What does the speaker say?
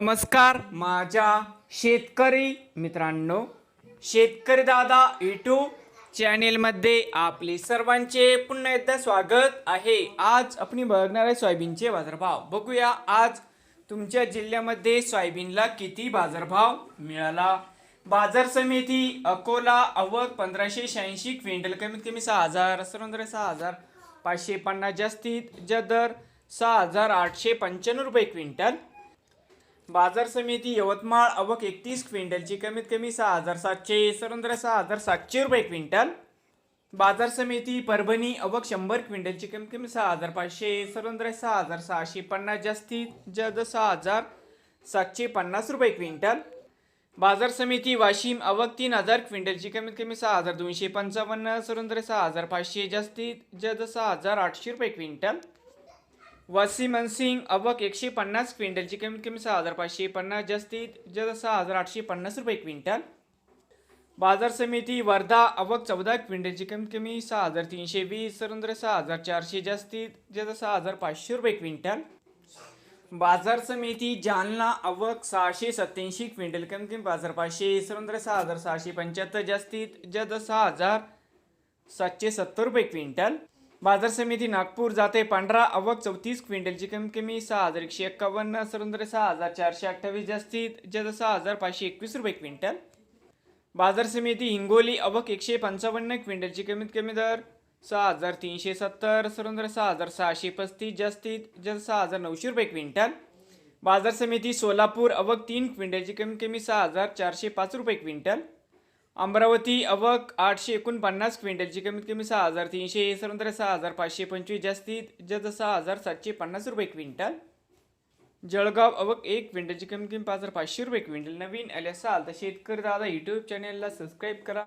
नमस्कार माझ्या शेतकरी मित्रांनो, शेतकरी दादा यूट्यूब चॅनेलमध्ये आपले सर्वांचे पुन्हा एकदा स्वागत आहे. आज आपण बघणार आहे सोयाबीनचे बाजारभाव. बघूया आज तुमच्या जिल्ह्यामध्ये सोयाबीनला किती बाजारभाव मिळाला. बाजार समिती अकोला आवक 1586 क्विंटल, कमीत कमी 6000, सर्वंदर 6550, जास्तीत जास्त दर 6895 रुपये क्विंटल. बाजार समिती यवतमाळ आवक 31 क्विंटलची, कमीत कमी 6700, सर्वंदर 6700 रुपये क्विंटल. बाजार समिती परभणी आवक 100 क्विंटलची, कमीत कमी 6500, सर्वंदर 6650, जास्तीत जास्त 6750 रुपये क्विंटल. बाजार समिती वाशिम आवक 3000 क्विंटलची, कमीत कमी 6255, सर्वंदर 6500, जास्तीत जास्त 6800 रुपये क्विंटल. वाशिम मनसिंग आवक 150 क्विंटलची, कमीत कमी 6550, जास्तीत जास्त 6850 रुपये क्विंटल. बाजार समिती वर्धा आवक 14 क्विंटलची, कमीत कमी 6320, सर्वंदर 6400, जास्तीत जास्त 6500 रुपये क्विंटल. बाजार समिती जालना आवक 687 क्विंटल, कमीत कमी 5500, सर्वंदर 6675, जास्तीत जास्त 6770 रुपये क्विंटल. बाजार समिती नागपूर जाते पांढरा आवक 34 क्विंटलची, कमीत कमी 6151, सर्वंदर 6428, जास्तीत जास्त 6521 रुपये क्विंटल. बाजार समिती हिंगोली आवक 155 क्विंटलची, कमीत कमी दर 6370, सर्वंदर 6635, जास्तीत जास्त 6900 रुपये क्विंटल. बाजार समिती सोलापूर आवक 3 क्विंटलची, कमीत कमी 6405 रुपये क्विंटल. अमरावती आवक 849 क्विंटलची, कमीत कमी 6300, सर्वंदर 6525, जास्तीत जास्त 6750 रुपये क्विंटल. जळगाव आवक 1 क्विंटलची, कमीत कमी 5500 रुपये क्विंटल. नवीन आले असाल तर शेतकरी दादा यूट्यूब चॅनेलला सबस्क्राईब करा.